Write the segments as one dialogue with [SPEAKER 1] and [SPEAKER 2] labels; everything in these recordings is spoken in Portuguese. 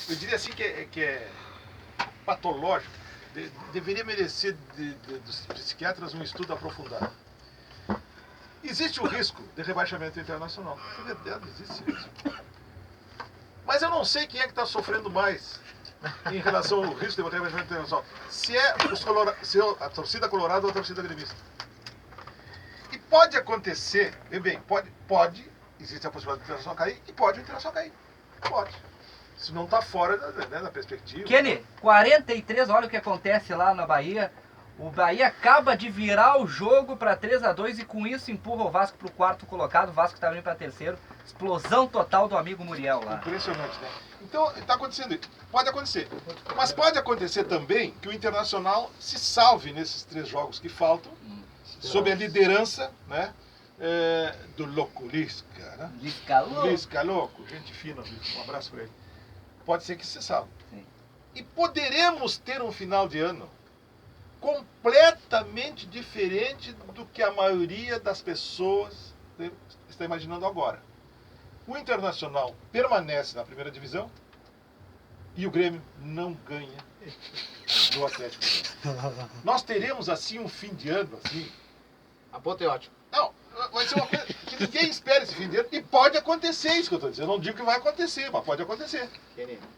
[SPEAKER 1] eu diria assim que é patológico, deveria merecer dos psiquiatras um estudo aprofundado. Existe o risco de rebaixamento internacional. É verdade, existe isso. Mas eu não sei quem é que está sofrendo mais em relação ao risco de rebaixamento internacional. Se é a torcida colorada ou a torcida gremista. E pode acontecer, pode, existe a possibilidade do Internacional cair e pode o Internacional cair. Pode. Isso não está fora da perspectiva.
[SPEAKER 2] Kenny, 43, olha o que acontece lá na Bahia. O Bahia acaba de virar o jogo para 3-2 e com isso empurra o Vasco para o quarto colocado. O Vasco estava indo para terceiro. Explosão total do amigo Muriel lá.
[SPEAKER 1] Impressionante, né? Então, está acontecendo isso. Pode acontecer. Mas pode acontecer também que o Internacional se salve nesses 3 jogos que faltam, sob a liderança, né, do Louco Lisca, né? Lisca Louco, gente fina, um abraço para ele. Pode ser que se salve.
[SPEAKER 2] Sim.
[SPEAKER 1] E poderemos ter um final de ano completamente diferente do que a maioria das pessoas está imaginando agora. O Internacional permanece na primeira divisão e o Grêmio não ganha do Atlético Mineiro. Nós teremos assim um fim de ano assim
[SPEAKER 3] apoteótico.
[SPEAKER 1] Não, vai ser uma coisa que ninguém espera esse fim de ano e pode acontecer isso que eu estou dizendo. Eu não digo que vai acontecer, mas pode acontecer.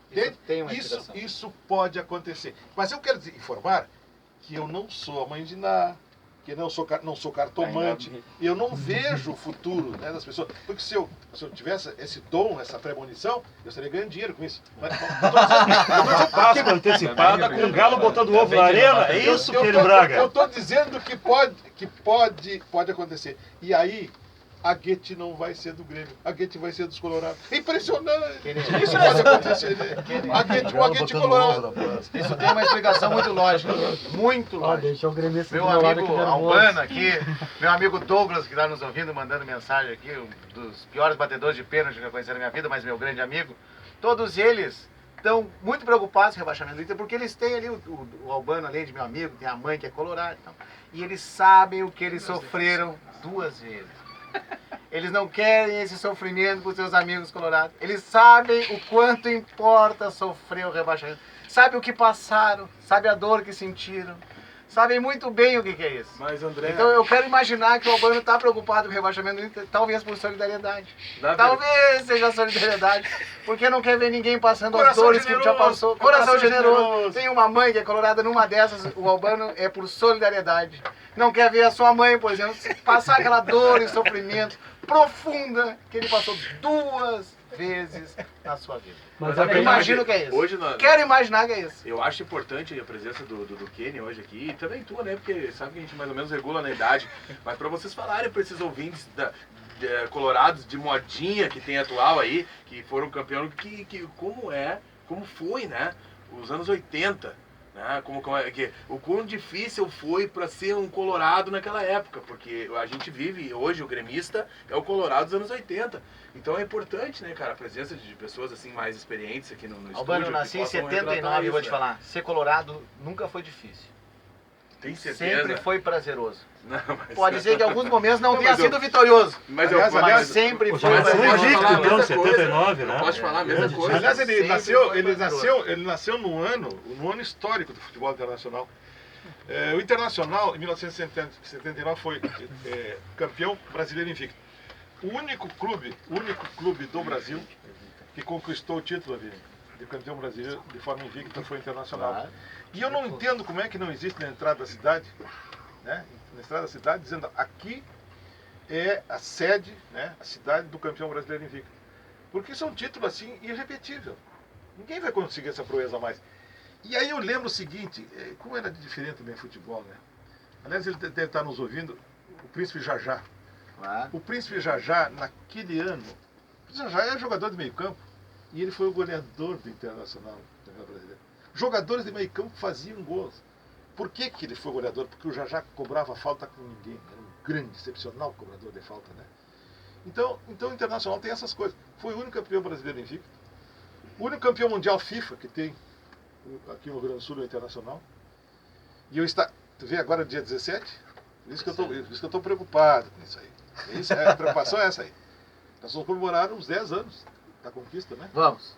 [SPEAKER 3] Isso tem uma explicação.
[SPEAKER 1] Isso pode acontecer. Mas eu quero informar que eu não sou a mãe de Ná, que eu não sou cartomante, e eu não vejo o futuro, né, das pessoas. Porque se eu tivesse esse dom, essa premonição, eu estaria ganhando dinheiro com isso. Mas,
[SPEAKER 4] Páscoa antecipada com um galo botando ovo na arena, é isso, Kenny Braga?
[SPEAKER 1] Eu estou dizendo que pode acontecer. E aí, a Guete não vai ser do Grêmio, a Guete vai ser dos Colorados. Impressionante! Isso pode acontecer, né? A Guete Colorado.
[SPEAKER 3] Isso tem uma explicação muito lógica. Muito lógica.
[SPEAKER 5] Deixa o gremista
[SPEAKER 3] Meu amigo Albano aqui, meu amigo Douglas, que está nos ouvindo, mandando mensagem aqui, um dos piores batedores de pênalti que eu conheci na minha vida, mas meu grande amigo. Todos eles estão muito preocupados com o rebaixamento do Inter, porque eles têm ali, o Albano, além de meu amigo, tem a mãe que é colorada. Então, e eles sabem o que eles sofreram 2 vezes. Eles não querem esse sofrimento para os seus amigos colorados. Eles sabem o quanto importa sofrer o rebaixamento. Sabem o que passaram, sabem a dor que sentiram. Sabem muito bem o que é isso.
[SPEAKER 6] Mas, André...
[SPEAKER 3] Então eu quero imaginar que o Albano está preocupado com o rebaixamento do Inter, talvez por solidariedade. Talvez seja solidariedade, porque não quer ver ninguém passando as dores que já passou. Coração generoso. Tem uma mãe que é colorada, numa dessas o Albano é por solidariedade. Não quer ver a sua mãe, por exemplo, passar aquela dor e sofrimento profunda que ele passou 2 vezes na sua vida.
[SPEAKER 6] Mas
[SPEAKER 3] eu imagino que é isso.
[SPEAKER 6] Hoje
[SPEAKER 3] Quero imaginar que é isso.
[SPEAKER 6] Eu acho importante a presença do Kenny hoje aqui, e também tu, né? Porque sabe que a gente mais ou menos regula na idade. Mas para vocês falarem para esses ouvintes colorados de modinha que tem atual aí, que foram campeões, como foi, né? Os anos 80. Né? O quão difícil foi para ser um colorado naquela época, porque a gente vive hoje, o gremista é o colorado dos anos 80. Então é importante, né, cara, a presença de pessoas assim mais experientes aqui no estúdio.
[SPEAKER 3] Albano, eu nasci em 79 e vou te falar, ser colorado nunca foi difícil.
[SPEAKER 6] Tem certeza?
[SPEAKER 3] Sempre foi prazeroso.
[SPEAKER 6] Não, mas...
[SPEAKER 3] Pode ser que em alguns momentos não tenha sido vitorioso.
[SPEAKER 6] Mas
[SPEAKER 3] sempre foi
[SPEAKER 4] prazeroso. 79, né?
[SPEAKER 6] Posso falar a mesma coisa.
[SPEAKER 1] Aliás, ele nasceu no ano histórico do futebol internacional. O Internacional, em 1979, foi campeão brasileiro invicto. O único clube do Brasil que conquistou o título de campeão brasileiro de forma invicta foi o Internacional. E eu não entendo como é que não existe na entrada da cidade, né? Na estrada da cidade, dizendo aqui é a sede, né? A cidade do campeão brasileiro invicto. Porque isso é um título assim irrepetível. Ninguém vai conseguir essa proeza mais. E aí eu lembro o seguinte, como era diferente também o futebol, né? Aliás, ele deve estar nos ouvindo, o Príncipe Jajá. O Príncipe Jajá, naquele ano, o Jajá era jogador de meio campo e ele foi o goleador do Internacional brasileiro. Jogadores de meio campo faziam gols. Por que ele foi goleador? Porque o Jajá cobrava falta com ninguém. Era um grande, excepcional cobrador de falta, né? Então o Internacional tem essas coisas. Foi o único campeão brasileiro invicto. O único campeão mundial FIFA que tem aqui no Rio Grande do Sul, o Internacional. E tu vê agora dia 17? Por isso que eu estou preocupado com isso aí. A preocupação é essa aí. Nós vamos comemorar uns 10 anos da conquista, né?
[SPEAKER 3] Vamos.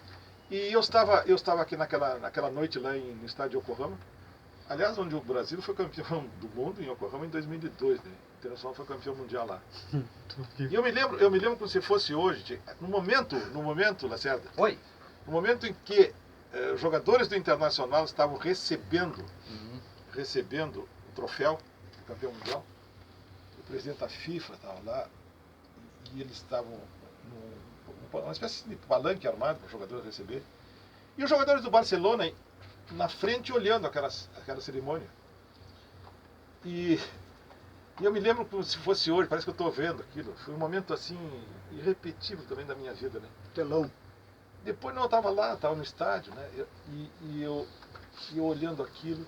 [SPEAKER 1] E eu estava aqui naquela noite lá no estádio de Yokohama. Aliás, onde o Brasil foi campeão do mundo, em Yokohama, em 2002, né? O Internacional foi campeão mundial lá. E eu me lembro como se fosse hoje, no momento, Lacerda,
[SPEAKER 2] Oi.
[SPEAKER 1] no momento em que os jogadores do Internacional estavam recebendo o troféu do campeão mundial, o presidente da FIFA estava lá, e eles estavam numa espécie de palanque armado para os jogadores receber. E os jogadores do Barcelona na frente olhando aquela cerimônia. E eu me lembro como se fosse hoje, parece que eu estou vendo aquilo. Foi um momento assim, irrepetível também da minha vida, né?
[SPEAKER 5] Telão.
[SPEAKER 1] Depois não, eu estava lá, estava no estádio, né? E eu olhando aquilo.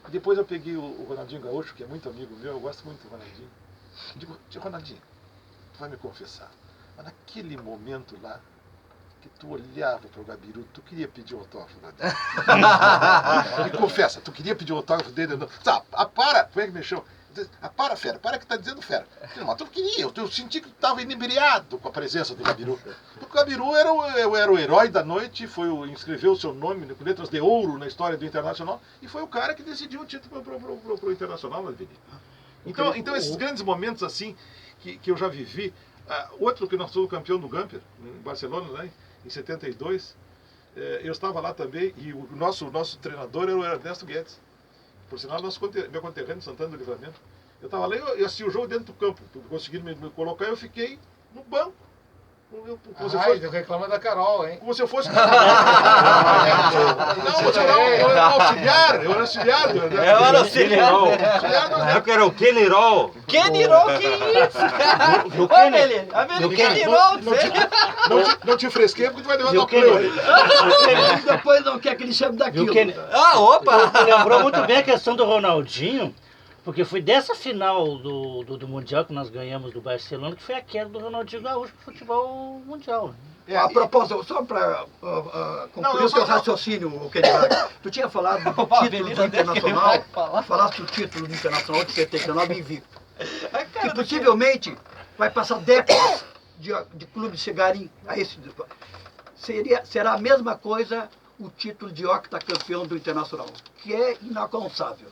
[SPEAKER 1] E depois eu peguei o Ronaldinho Gaúcho, que é muito amigo meu, eu gosto muito do Ronaldinho. E digo, tio Ronaldinho, tu vai me confessar, mas naquele momento lá, que tu olhava para o Gabiru, tu queria pedir o autógrafo dele. Me confessa, tu queria pedir o autógrafo dele? Não. Para, como é que me chama? Para, fera, para que tá dizendo fera. Mas tu queria, eu senti que tu estava inebriado com a presença do Gabiru. Porque o Gabiru era o herói da noite, inscreveu o seu nome com letras de ouro na história do Internacional, e foi o cara que decidiu o título pro Internacional, então esses grandes momentos assim, que eu já vivi. Outro que nós somos campeão do Gamper, em Barcelona, né, em 72, eu estava lá também, e o nosso treinador era o Ernesto Guedes. Por sinal, meu conterrâneo de Santana do Livramento. Eu estava lá e eu assisti o jogo dentro do campo. Conseguiram me colocar e eu fiquei no banco.
[SPEAKER 5] Reclama da Carol, hein?
[SPEAKER 1] Como se eu fosse... Não, eu era auxiliar.
[SPEAKER 2] Eu era auxiliar.
[SPEAKER 4] Na época era o Kenirol.
[SPEAKER 2] Kenirol, que isso, cara? Ô, Amelie, Kenirol,
[SPEAKER 1] não te fresquei porque tu vai levar tua pleu.
[SPEAKER 5] Depois não quer que ele chame daquilo.
[SPEAKER 2] Opa!
[SPEAKER 4] Lembrou muito bem a questão do Ronaldinho, porque foi dessa final do Mundial que nós ganhamos do Barcelona, que foi a queda do Ronaldinho Gaúcho pro futebol mundial.
[SPEAKER 5] A propósito, só para concluir o teu raciocínio, tu tinha falado do título do Internacional, falaste o título do Internacional de 79 invicto, que possivelmente vai passar décadas de clubes chegarem a esse... Será a mesma coisa o título de octacampeão do Internacional, que é inalcançável.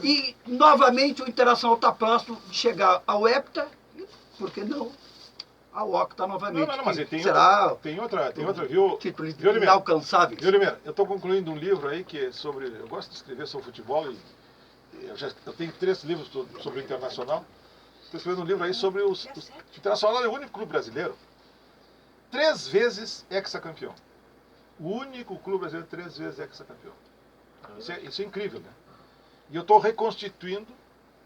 [SPEAKER 5] E, novamente, o Internacional está próximo de chegar ao hepta, e, por que não, ao octa novamente.
[SPEAKER 1] Não, mas tem outra, viu?
[SPEAKER 5] Título inalcançável.
[SPEAKER 1] Viu, Limeira? Eu estou concluindo um livro aí que é sobre... Eu gosto de escrever sobre futebol e eu tenho 3 livros sobre o Internacional. Estou escrevendo um livro aí sobre o Internacional é o único clube brasileiro 3 vezes hexacampeão. O único clube brasileiro 3 vezes hexacampeão. Isso é incrível, né? E eu estou reconstituindo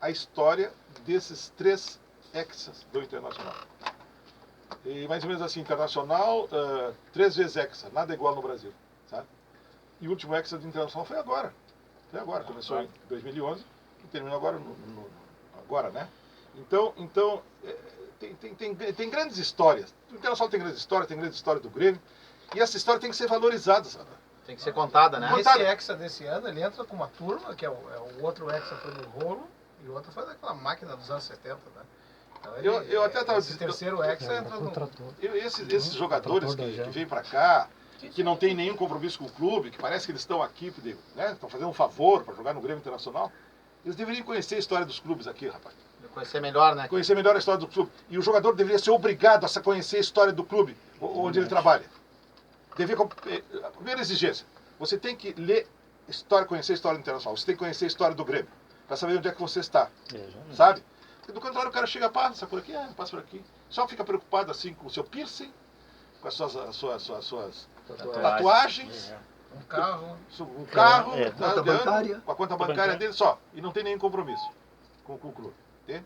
[SPEAKER 1] a história desses 3 hexas do Internacional. E mais ou menos assim, Internacional, 3 vezes hexa, nada igual no Brasil, sabe? E o último hexa do Internacional foi agora. Começou em 2011 e terminou agora, agora, né? Então tem grandes histórias. O Internacional tem grandes histórias do Grêmio. E essa história tem que ser valorizada, sabe?
[SPEAKER 3] Tem que ser contada, né?
[SPEAKER 5] Esse hexa desse ano, ele entra com uma turma, que é o outro hexa foi no rolo, e o outro foi daquela máquina dos anos 70, né? Então
[SPEAKER 1] eu até estava
[SPEAKER 5] esse terceiro hexa entra no...
[SPEAKER 1] Esses jogadores que vêm para cá, que não tem nenhum compromisso com o clube, que parece que eles estão aqui, né? Estão fazendo um favor para jogar no Grêmio Internacional, eles deveriam conhecer a história dos clubes aqui, rapaz.
[SPEAKER 3] Conhecer melhor, né?
[SPEAKER 1] Conhecer melhor a história do clube. E o jogador deveria ser obrigado a conhecer a história do clube onde ele trabalha. A primeira exigência, você tem que ler história, conhecer a história do Internacional, você tem que conhecer a história do Grêmio, para saber onde é que você está, sabe? Porque do contrário, o cara chega, passa por aqui, passa por aqui, só fica preocupado assim com o seu piercing, com as suas tatuagens,
[SPEAKER 5] um carro,
[SPEAKER 1] com a conta bancária dele só, e não tem nenhum compromisso com o clube, entende?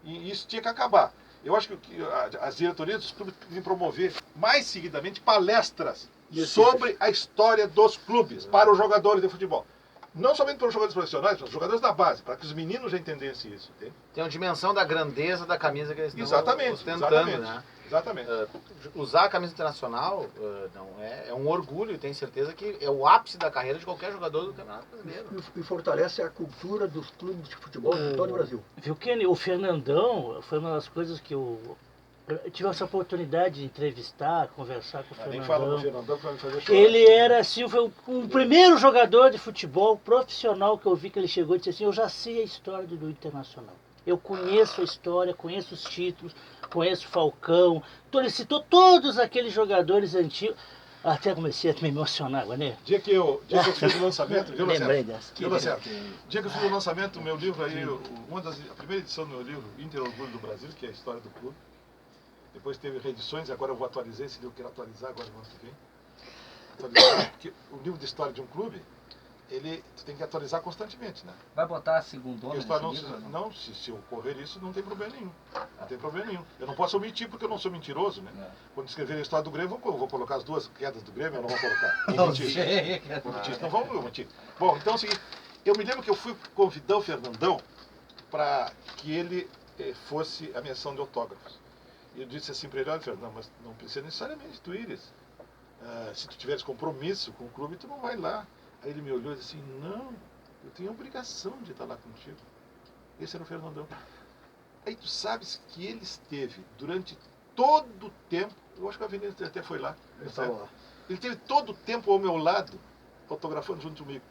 [SPEAKER 1] E isso tinha que acabar. Eu acho que as diretorias dos clubes devem promover mais seguidamente palestras sobre a história dos clubes para os jogadores de futebol. Não somente para os jogadores profissionais, mas os jogadores da base, para que os meninos já entendessem isso. Entende?
[SPEAKER 3] Tem uma dimensão da grandeza da camisa que eles estão ostentando, né?
[SPEAKER 1] Exatamente.
[SPEAKER 3] Usar a camisa internacional é um orgulho, e tenho certeza que é o ápice da carreira de qualquer jogador do Campeonato Brasileiro.
[SPEAKER 5] E fortalece a cultura dos clubes de futebol de todo o Brasil.
[SPEAKER 4] Viu, Kenny? O Fernandão foi uma das coisas que Eu tive essa oportunidade de entrevistar, conversar com o
[SPEAKER 1] Nem fala do
[SPEAKER 4] Fernandão.
[SPEAKER 1] Fernandão pra me fazer chorar.
[SPEAKER 4] Ele era assim, foi o primeiro jogador de futebol profissional que eu vi que ele chegou e disse assim, eu já sei a história do Internacional. Eu conheço a história, conheço os títulos, conheço o Falcão. Então ele citou todos aqueles jogadores antigos. Até comecei a me emocionar agora, né?
[SPEAKER 1] Dia que eu fiz o lançamento, viu,
[SPEAKER 4] Lembrei
[SPEAKER 1] Lacerda?
[SPEAKER 4] dessa.
[SPEAKER 1] Viu, Lacerda? Dia que eu fiz o lançamento do meu livro aí, a primeira edição do meu livro, Inter Orgulho do Brasil, que é a história do clube. Depois teve reedições, agora eu vou atualizar, esse livro eu quero atualizar agora no ano que vem. Atualizar, porque o livro de história de um clube, tu tem que atualizar constantemente, né?
[SPEAKER 2] Vai botar a segundona
[SPEAKER 1] Porque a
[SPEAKER 2] nesse
[SPEAKER 1] história
[SPEAKER 2] livro?
[SPEAKER 1] não, se ocorrer isso, não tem problema nenhum. Não tem problema nenhum. Eu não posso omitir porque eu não sou mentiroso, né? Quando escrever a história do Grêmio, eu vou colocar as duas quedas do Grêmio, eu não vou colocar. Vou mentir. Vou mentir. Não vamos mentir. Bom, então é o seguinte, eu me lembro que eu fui convidar o Fernandão para que ele fosse a minha ação de autógrafos. E eu disse assim para ele, olha, Fernandão, mas não precisa necessariamente tu ires. Se tu tiveres compromisso com o clube, tu não vai lá. Aí ele me olhou e disse assim, não, eu tenho a obrigação de estar lá contigo. Esse era o Fernandão. Aí tu sabes que ele esteve durante todo o tempo, eu acho que a Avenida até foi lá. Ele teve todo o tempo ao meu lado, autografando junto comigo.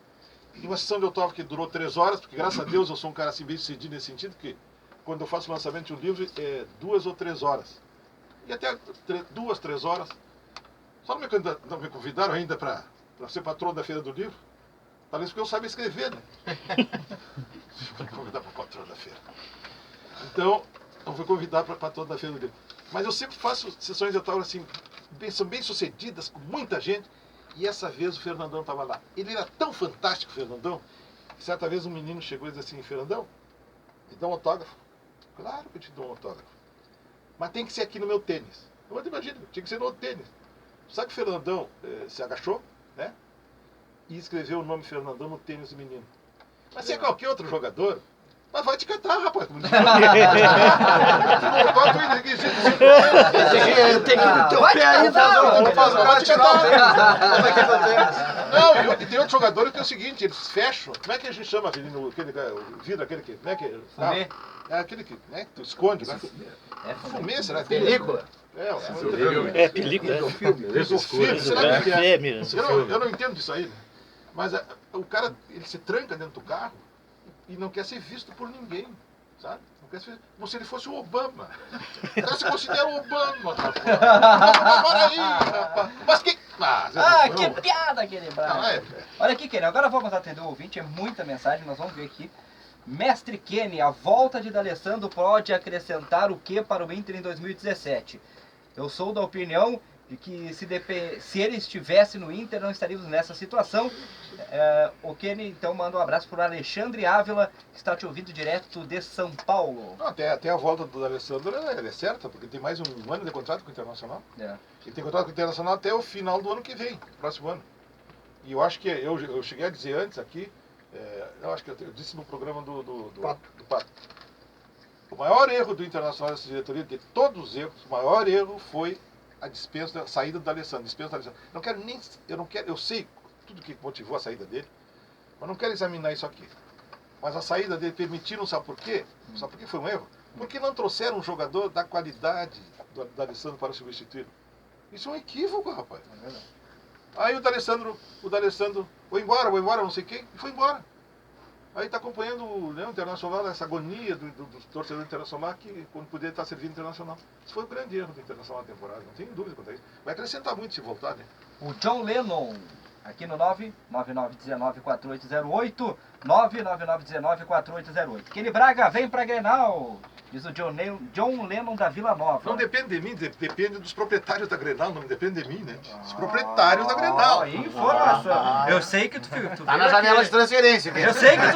[SPEAKER 1] E uma sessão de autógrafo que durou 3 horas, porque graças a Deus eu sou um cara assim bem sucedido nesse sentido, que quando eu faço o lançamento de um livro é 2 ou 3 horas. E até 2, 3 horas. Só não me convidaram ainda para ser patrão da Feira do Livro. Talvez porque eu sabia escrever, né? Fui convidar para patrão da feira. Então, eu fui convidar para patrão da Feira do Livro. Mas eu sempre faço sessões de autógrafo assim, são bem sucedidas, com muita gente. E essa vez o Fernandão estava lá. Ele era tão fantástico, o Fernandão, que certa vez um menino chegou e disse assim, Fernandão, me dá um autógrafo. Claro que eu te dou um autógrafo. Mas tem que ser aqui no meu tênis. Eu não imagino, tinha que ser no outro tênis. Sabe que o Fernandão se agachou, né? E escreveu o nome Fernandão no tênis do menino. Mas se é qualquer outro jogador, mas vai te catar, rapaz. Tem que
[SPEAKER 5] teu pé ainda.
[SPEAKER 1] Vai te catar. Não, e tem outros jogadores que é o seguinte, eles fecham. Como é que a gente chama aquele vidro, aquele que... Como é que
[SPEAKER 2] Fumê.
[SPEAKER 1] é aquele que, né, tu esconde, né?
[SPEAKER 2] É
[SPEAKER 1] Fumê, será que
[SPEAKER 3] Película?
[SPEAKER 4] É, película.
[SPEAKER 1] Isofilme, será que é?
[SPEAKER 4] Fêmea.
[SPEAKER 1] Eu não entendo disso aí, né? Mas o cara, ele se tranca dentro do carro e não quer ser visto por ninguém, sabe? Não quer ser, como se ele fosse o Obama. O cara se considera o Obama, rapaz. Para aí, rapaz. Mas que...
[SPEAKER 2] que piada, Kenny Braga. Olha aqui, Kenny, agora vamos atender o ouvinte, é muita mensagem, nós vamos ver aqui. Mestre Kenny, a volta de D'Alessandro pode acrescentar o que para o Inter em 2017? Eu sou da opinião de que se ele estivesse no Inter, não estaríamos nessa situação. O Kenny, então, manda um abraço para o Alexandre Ávila, que está te ouvindo direto de São Paulo.
[SPEAKER 1] Não, até a volta do D'Alessandro é certa, porque tem mais um ano de contrato com o Internacional. Ele tem contrato com o Internacional até o final do ano que vem, próximo ano. E eu acho que eu cheguei a dizer antes aqui, eu acho que eu disse no programa do Pato. O maior erro do Internacional dessa diretoria, de todos os erros, o maior erro foi a dispensa, a saída do D'Alessandro. Eu sei tudo que motivou a saída dele, mas não quero examinar isso aqui. Mas a saída dele permitiram, sabe por quê? Sabe por que foi um erro? Porque não trouxeram um jogador da qualidade do D'Alessandro para substituir. Isso é um equívoco, rapaz. Aí o D'Alessandro foi embora, não sei quem, e foi embora. Aí está acompanhando o Internacional, essa agonia do torcedor Internacional, que quando poderia estar servindo o Internacional. Isso foi o grande erro do Internacional na temporada, não tenho dúvida quanto a isso. Vai acrescentar muito se voltar, né?
[SPEAKER 2] O John Lennon, aqui no 999194808, 999194808. Kenny Braga, vem pra Grenal, diz o John Lennon da Vila Nova.
[SPEAKER 1] Não depende de mim, depende dos proprietários da Grenal, não depende de mim, né? Os proprietários da Grenal.
[SPEAKER 2] Informação. Eu sei que tu
[SPEAKER 3] Tá na janela de transferência.
[SPEAKER 2] Eu sei que tu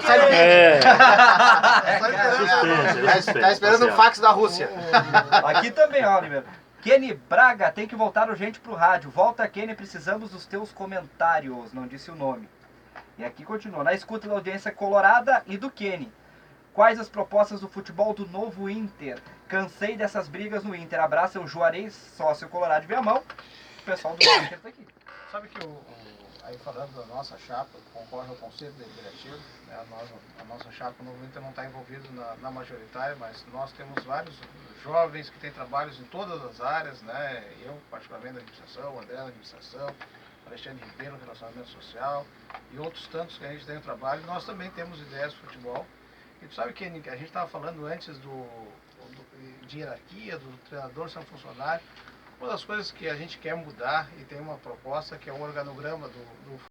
[SPEAKER 2] teve
[SPEAKER 3] Tá esperando o fax da Rússia.
[SPEAKER 2] Aqui também, Oliver. Kenny Braga, tem que voltar urgente pro rádio. Volta, Kenny, precisamos dos teus comentários. Não disse o nome. E aqui continua. Na escuta da audiência colorada e do Kenny. Quais as propostas do futebol do novo Inter? Cansei dessas brigas no Inter. Abraça o Juarez, sócio colorado de Viamão. O pessoal do Inter tá aqui.
[SPEAKER 6] Sabe que
[SPEAKER 7] aí falando da nossa chapa, concorre ao Conselho Deliberativo, né? A nossa chapa no Inter não está envolvida na majoritária, mas nós temos vários jovens que têm trabalhos em todas as áreas, né? Eu, particularmente, na administração, o André na administração, Alexandre Ribeiro, no relacionamento social, e outros tantos que a gente tem o trabalho. Nós também temos ideias de futebol. E tu sabe que a gente estava falando antes de hierarquia, do treinador ser um funcionário. Uma das coisas que a gente quer mudar e tem uma proposta que é o organograma do